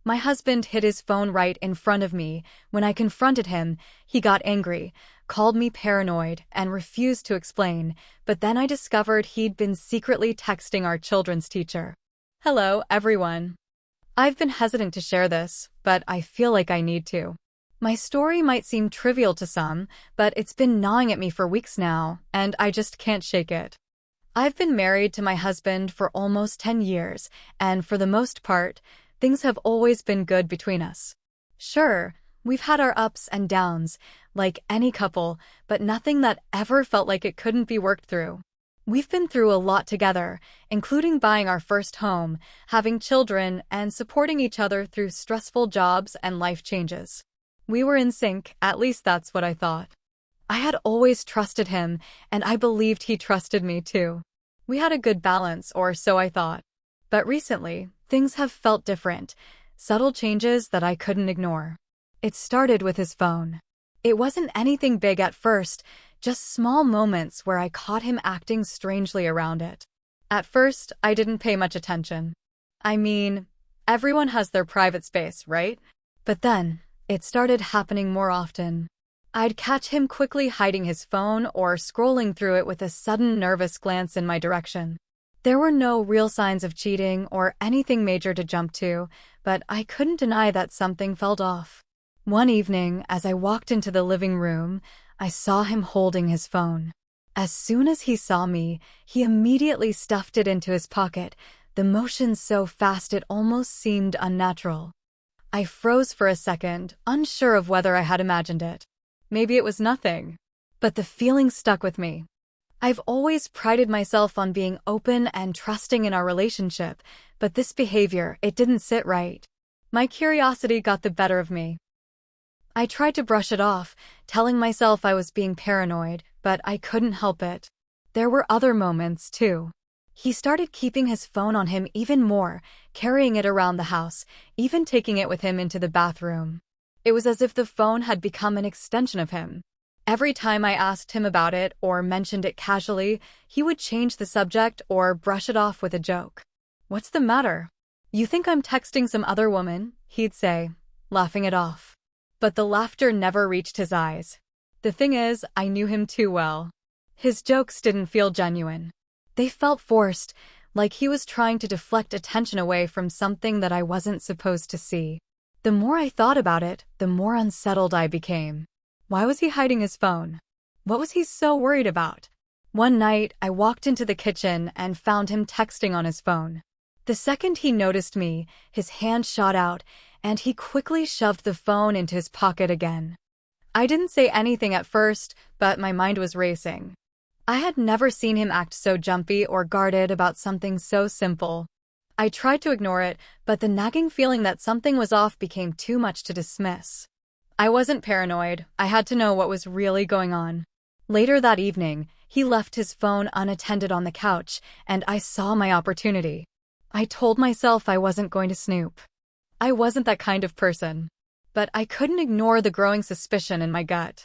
My husband hid his phone right in front of me. When I confronted him, he got angry, called me paranoid, and refused to explain, but then I discovered he'd been secretly texting our children's teacher. Hello, everyone. I've been hesitant to share this, but I feel like I need to. My story might seem trivial to some, but it's been gnawing at me for weeks now, and I just can't shake it. I've been married to my husband for almost 10 years, and for the most part, things have always been good between us. Sure, we've had our ups and downs, like any couple, but nothing that ever felt like it couldn't be worked through. We've been through a lot together, including buying our first home, having children, and supporting each other through stressful jobs and life changes. We were in sync, at least that's what I thought. I had always trusted him, and I believed he trusted me too. We had a good balance, or so I thought. But recently, things have felt different, subtle changes that I couldn't ignore. It started with his phone. It wasn't anything big at first, just small moments where I caught him acting strangely around it. At first, I didn't pay much attention. I mean, everyone has their private space, right? But then, it started happening more often. I'd catch him quickly hiding his phone or scrolling through it with a sudden nervous glance in my direction. There were no real signs of cheating or anything major to jump to, but I couldn't deny that something felt off. One evening, as I walked into the living room, I saw him holding his phone. As soon as he saw me, he immediately stuffed it into his pocket, the motion so fast it almost seemed unnatural. I froze for a second, unsure of whether I had imagined it. Maybe it was nothing. But the feeling stuck with me. I've always prided myself on being open and trusting in our relationship, but this behavior, it didn't sit right. My curiosity got the better of me. I tried to brush it off, telling myself I was being paranoid, but I couldn't help it. There were other moments, too. He started keeping his phone on him even more, carrying it around the house, even taking it with him into the bathroom. It was as if the phone had become an extension of him. Every time I asked him about it or mentioned it casually, he would change the subject or brush it off with a joke. "What's the matter? You think I'm texting some other woman?" he'd say, laughing it off. But the laughter never reached his eyes. The thing is, I knew him too well. His jokes didn't feel genuine. They felt forced, like he was trying to deflect attention away from something that I wasn't supposed to see. The more I thought about it, the more unsettled I became. Why was he hiding his phone? What was he so worried about? One night, I walked into the kitchen and found him texting on his phone. The second he noticed me, his hand shot out, and he quickly shoved the phone into his pocket again. I didn't say anything at first, but my mind was racing. I had never seen him act so jumpy or guarded about something so simple. I tried to ignore it, but the nagging feeling that something was off became too much to dismiss. I wasn't paranoid. I had to know what was really going on. Later that evening, he left his phone unattended on the couch, and I saw my opportunity. I told myself I wasn't going to snoop. I wasn't that kind of person. But I couldn't ignore the growing suspicion in my gut.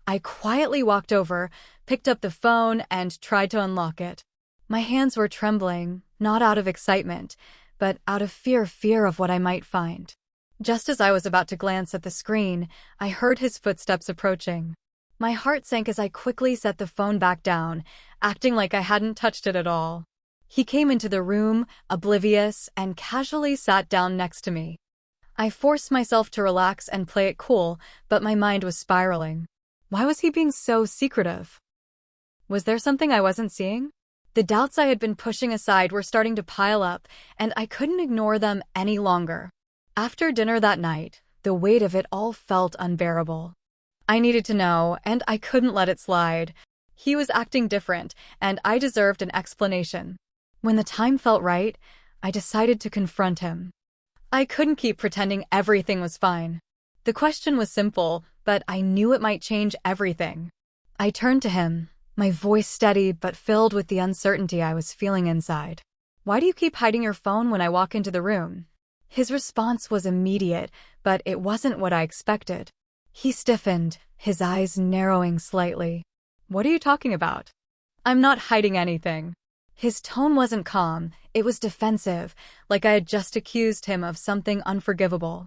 I quietly walked over, picked up the phone, and tried to unlock it. My hands were trembling, not out of excitement, but out of fear of what I might find. Just as I was about to glance at the screen, I heard his footsteps approaching. My heart sank as I quickly set the phone back down, acting like I hadn't touched it at all. He came into the room, oblivious, and casually sat down next to me. I forced myself to relax and play it cool, but my mind was spiraling. Why was he being so secretive? Was there something I wasn't seeing? The doubts I had been pushing aside were starting to pile up, and I couldn't ignore them any longer. After dinner that night, the weight of it all felt unbearable. I needed to know, and I couldn't let it slide. He was acting different, and I deserved an explanation. When the time felt right, I decided to confront him. I couldn't keep pretending everything was fine. The question was simple, but I knew it might change everything. I turned to him, my voice steady but filled with the uncertainty I was feeling inside. "Why do you keep hiding your phone when I walk into the room?" His response was immediate, but it wasn't what I expected. He stiffened, his eyes narrowing slightly. "What are you talking about? I'm not hiding anything." His tone wasn't calm, it was defensive, like I had just accused him of something unforgivable.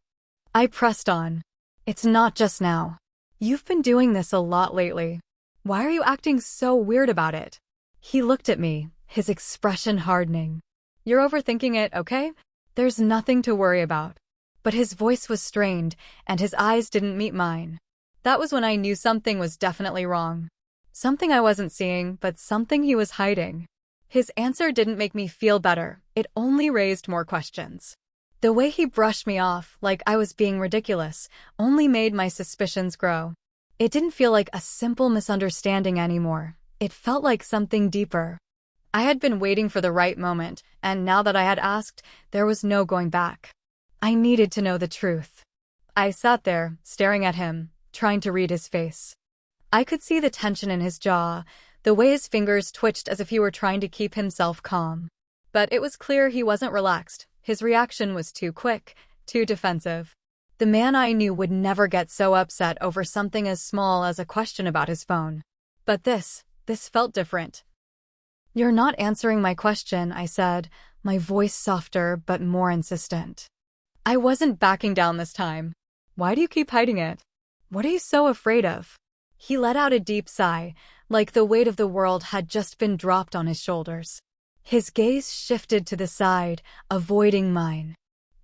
I pressed on. It's not just now. You've been doing this a lot lately. Why are you acting so weird about it? He looked at me, his expression hardening. You're overthinking it, okay? There's nothing to worry about. But his voice was strained, and his eyes didn't meet mine. That was when I knew something was definitely wrong. Something I wasn't seeing, but something he was hiding. His answer didn't make me feel better, it only raised more questions. The way he brushed me off, like I was being ridiculous, only made my suspicions grow. It didn't feel like a simple misunderstanding anymore. It felt like something deeper. I had been waiting for the right moment, and now that I had asked, there was no going back. I needed to know the truth. I sat there, staring at him, trying to read his face. I could see the tension in his jaw, the way his fingers twitched as if he were trying to keep himself calm. But it was clear he wasn't relaxed. His reaction was too quick, too defensive. The man I knew would never get so upset over something as small as a question about his phone. But this felt different. You're not answering my question, I said, my voice softer but more insistent. I wasn't backing down this time. Why do you keep hiding it? What are you so afraid of? He let out a deep sigh, like the weight of the world had just been dropped on his shoulders. His gaze shifted to the side, avoiding mine.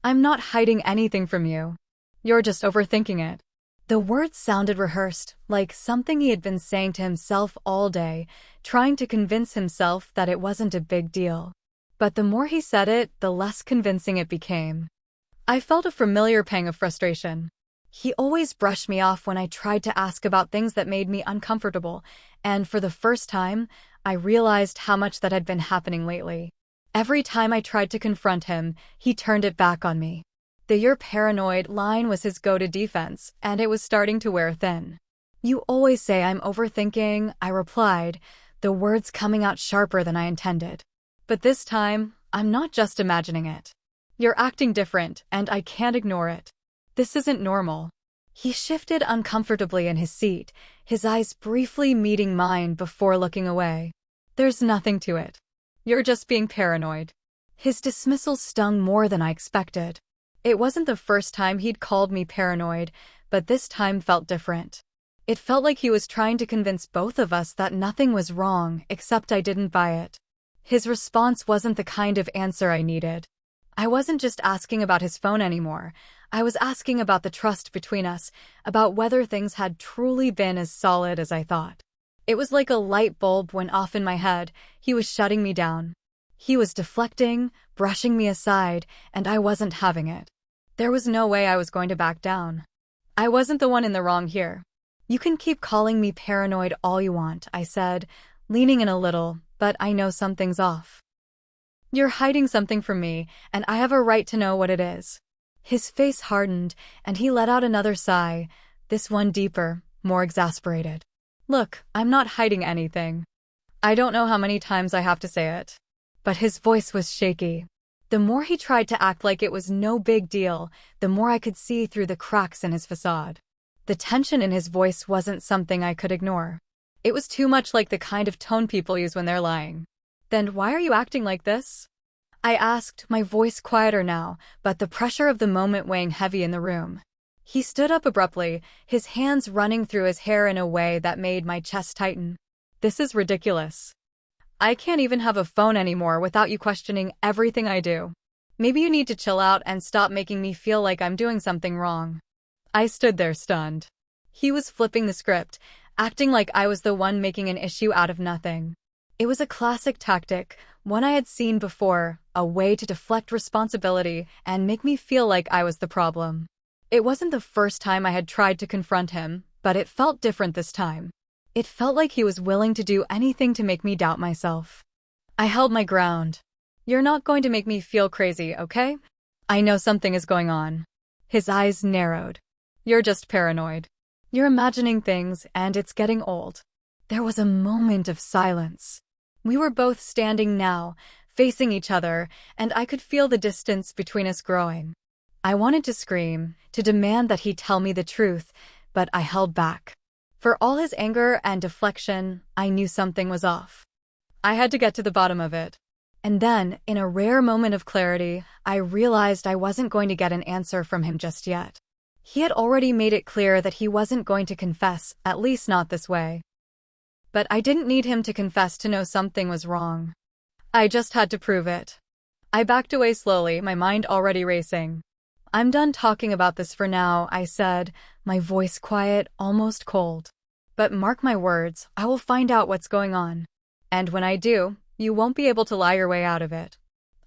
I'm not hiding anything from you. You're just overthinking it. The words sounded rehearsed, like something he had been saying to himself all day, trying to convince himself that it wasn't a big deal. But the more he said it, the less convincing it became. I felt a familiar pang of frustration. He always brushed me off when I tried to ask about things that made me uncomfortable, and for the first time, I realized how much that had been happening lately. Every time I tried to confront him, he turned it back on me. The "you're paranoid" line was his go-to defense, and it was starting to wear thin. You always say I'm overthinking, I replied, the words coming out sharper than I intended. But this time, I'm not just imagining it. You're acting different, and I can't ignore it. This isn't normal. He shifted uncomfortably in his seat, his eyes briefly meeting mine before looking away. There's nothing to it. You're just being paranoid. His dismissal stung more than I expected. It wasn't the first time he'd called me paranoid, but this time felt different. It felt like he was trying to convince both of us that nothing was wrong, except I didn't buy it. His response wasn't the kind of answer I needed. I wasn't just asking about his phone anymore. I was asking about the trust between us, about whether things had truly been as solid as I thought. It was like a light bulb went off in my head. He was shutting me down. He was deflecting, brushing me aside, and I wasn't having it. There was no way I was going to back down. I wasn't the one in the wrong here. You can keep calling me paranoid all you want, I said, leaning in a little, but I know something's off. You're hiding something from me, and I have a right to know what it is. His face hardened, and he let out another sigh, this one deeper, more exasperated. Look, I'm not hiding anything. I don't know how many times I have to say it. But his voice was shaky. The more he tried to act like it was no big deal, the more I could see through the cracks in his facade. The tension in his voice wasn't something I could ignore. It was too much like the kind of tone people use when they're lying. Then why are you acting like this? I asked, my voice quieter now, but the pressure of the moment weighing heavy in the room. He stood up abruptly, his hands running through his hair in a way that made my chest tighten. This is ridiculous. I can't even have a phone anymore without you questioning everything I do. Maybe you need to chill out and stop making me feel like I'm doing something wrong. I stood there stunned. He was flipping the script, acting like I was the one making an issue out of nothing. It was a classic tactic, one I had seen before, a way to deflect responsibility and make me feel like I was the problem. It wasn't the first time I had tried to confront him, but it felt different this time. It felt like he was willing to do anything to make me doubt myself. I held my ground. You're not going to make me feel crazy, okay? I know something is going on. His eyes narrowed. You're just paranoid. You're imagining things, and it's getting old. There was a moment of silence. We were both standing now, facing each other, and I could feel the distance between us growing. I wanted to scream, to demand that he tell me the truth, but I held back. For all his anger and deflection, I knew something was off. I had to get to the bottom of it. And then, in a rare moment of clarity, I realized I wasn't going to get an answer from him just yet. He had already made it clear that he wasn't going to confess, at least not this way. But I didn't need him to confess to know something was wrong. I just had to prove it. I backed away slowly, my mind already racing. "I'm done talking about this for now," I said, my voice quiet, almost cold. "But mark my words, I will find out what's going on. And when I do, you won't be able to lie your way out of it."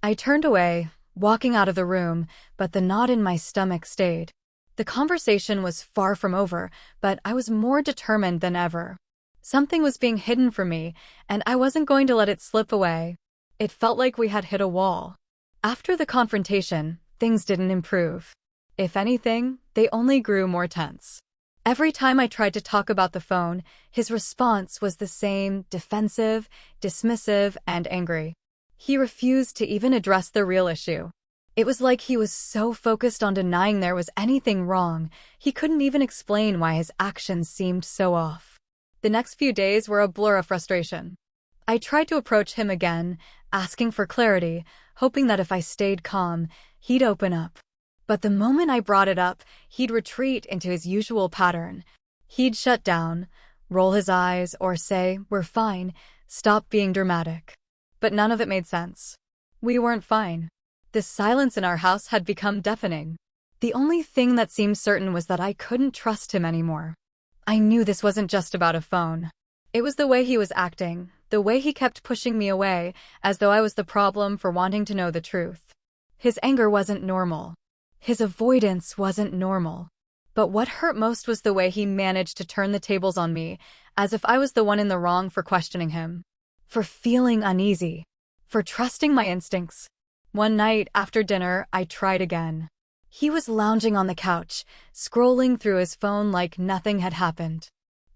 I turned away, walking out of the room, but the knot in my stomach stayed. The conversation was far from over, but I was more determined than ever. Something was being hidden from me, and I wasn't going to let it slip away. It felt like we had hit a wall. After the confrontation, things didn't improve. If anything, they only grew more tense. Every time I tried to talk about the phone, his response was the same: defensive, dismissive, and angry. He refused to even address the real issue. It was like he was so focused on denying there was anything wrong, he couldn't even explain why his actions seemed so off. The next few days were a blur of frustration. I tried to approach him again, asking for clarity, hoping that if I stayed calm, he'd open up. But the moment I brought it up, he'd retreat into his usual pattern. He'd shut down, roll his eyes, or say, "We're fine, stop being dramatic." But none of it made sense. We weren't fine. The silence in our house had become deafening. The only thing that seemed certain was that I couldn't trust him anymore. I knew this wasn't just about a phone. It was the way he was acting, the way he kept pushing me away, as though I was the problem for wanting to know the truth. His anger wasn't normal. His avoidance wasn't normal. But what hurt most was the way he managed to turn the tables on me, as if I was the one in the wrong for questioning him, for feeling uneasy, for trusting my instincts. One night, after dinner, I tried again. He was lounging on the couch, scrolling through his phone like nothing had happened.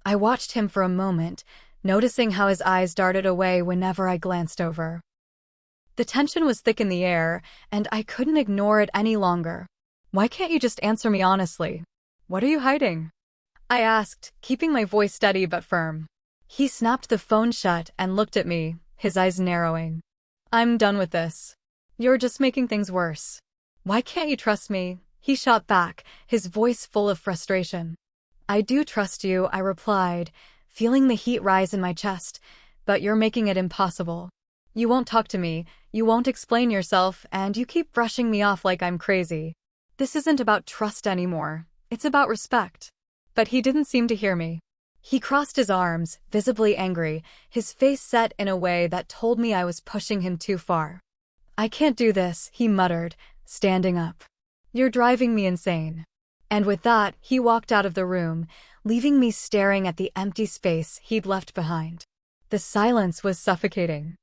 I watched him for a moment, noticing how his eyes darted away whenever I glanced over. The tension was thick in the air, and I couldn't ignore it any longer. "Why can't you just answer me honestly? What are you hiding?" I asked, keeping my voice steady but firm. He snapped the phone shut and looked at me, his eyes narrowing. "I'm done with this. You're just making things worse. Why can't you trust me?" He shot back, his voice full of frustration. "I do trust you," I replied, feeling the heat rise in my chest, "but you're making it impossible. You won't talk to me, you won't explain yourself, and you keep brushing me off like I'm crazy. This isn't about trust anymore, it's about respect." But he didn't seem to hear me. He crossed his arms, visibly angry, his face set in a way that told me I was pushing him too far. "I can't do this," he muttered, standing up. "You're driving me insane." And with that, he walked out of the room, leaving me staring at the empty space he'd left behind. The silence was suffocating.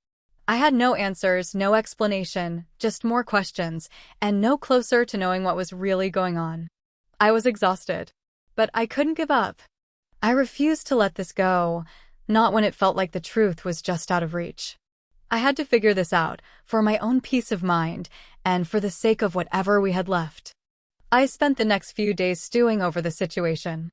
I had no answers, no explanation, just more questions, and no closer to knowing what was really going on. I was exhausted. But I couldn't give up. I refused to let this go, not when it felt like the truth was just out of reach. I had to figure this out, for my own peace of mind, and for the sake of whatever we had left. I spent the next few days stewing over the situation.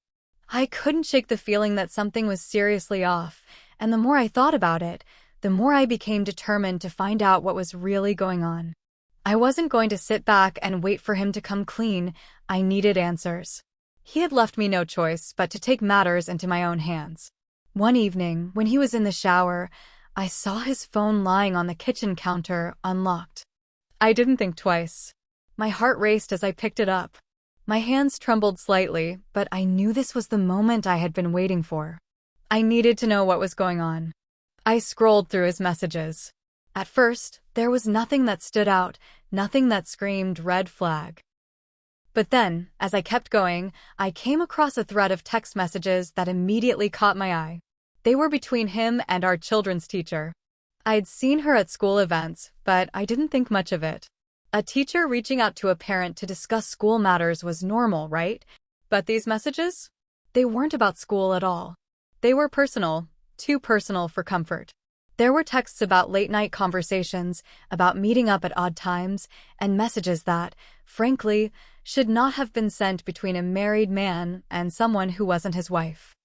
I couldn't shake the feeling that something was seriously off, and the more I thought about it, the more I became determined to find out what was really going on. I wasn't going to sit back and wait for him to come clean. I needed answers. He had left me no choice but to take matters into my own hands. One evening, when he was in the shower, I saw his phone lying on the kitchen counter, unlocked. I didn't think twice. My heart raced as I picked it up. My hands trembled slightly, but I knew this was the moment I had been waiting for. I needed to know what was going on. I scrolled through his messages. At first, there was nothing that stood out, nothing that screamed red flag. But then, as I kept going, I came across a thread of text messages that immediately caught my eye. They were between him and our children's teacher. I'd seen her at school events, but I didn't think much of it. A teacher reaching out to a parent to discuss school matters was normal, right? But these messages? They weren't about school at all. They were personal, too personal for comfort. There were texts about late-night conversations, about meeting up at odd times, and messages that, frankly, should not have been sent between a married man and someone who wasn't his wife.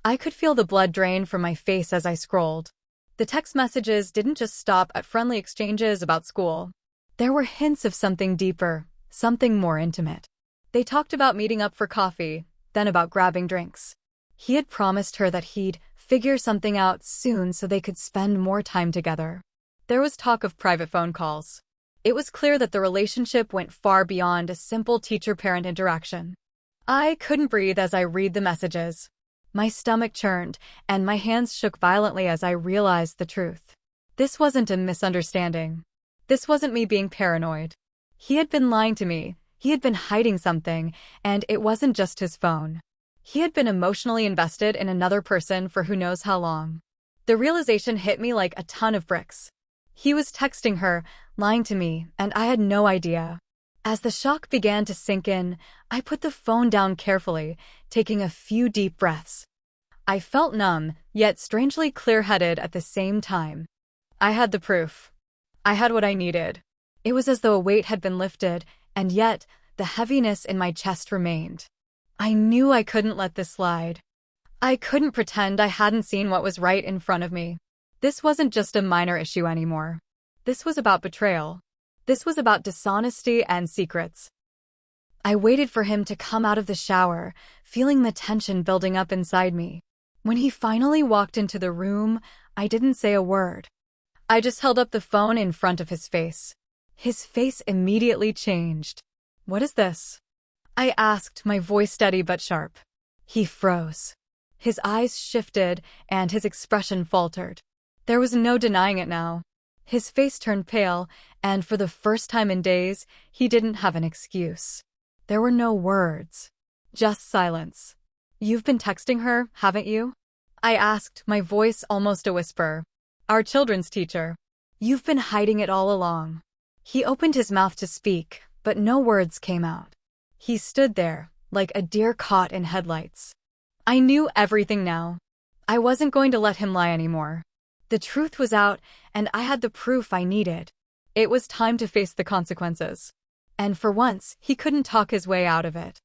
I could feel the blood drain from my face as I scrolled. The text messages didn't just stop at friendly exchanges about school. There were hints of something deeper, something more intimate. They talked about meeting up for coffee, then about grabbing drinks. He had promised her that he'd figure something out soon so they could spend more time together. There was talk of private phone calls. It was clear that the relationship went far beyond a simple teacher-parent interaction. I couldn't breathe as I read the messages. My stomach churned, and my hands shook violently as I realized the truth. This wasn't a misunderstanding. This wasn't me being paranoid. He had been lying to me. He had been hiding something, and it wasn't just his phone. He had been emotionally invested in another person for who knows how long. The realization hit me like a ton of bricks. He was texting her, lying to me, and I had no idea. As the shock began to sink in, I put the phone down carefully, taking a few deep breaths. I felt numb, yet strangely clear-headed at the same time. I had the proof. I had what I needed. It was as though a weight had been lifted, and yet the heaviness in my chest remained. I knew I couldn't let this slide. I couldn't pretend I hadn't seen what was right in front of me. This wasn't just a minor issue anymore. This was about betrayal. This was about dishonesty and secrets. I waited for him to come out of the shower, feeling the tension building up inside me. When he finally walked into the room, I didn't say a word. I just held up the phone in front of his face. His face immediately changed. "What is this?" I asked, my voice steady but sharp. He froze. His eyes shifted, and his expression faltered. There was no denying it now. His face turned pale, and for the first time in days, he didn't have an excuse. There were no words. Just silence. "You've been texting her, haven't you?" I asked, my voice almost a whisper. "Our children's teacher. You've been hiding it all along." He opened his mouth to speak, but no words came out. He stood there, like a deer caught in headlights. I knew everything now. I wasn't going to let him lie anymore. The truth was out, and I had the proof I needed. It was time to face the consequences. And for once, he couldn't talk his way out of it.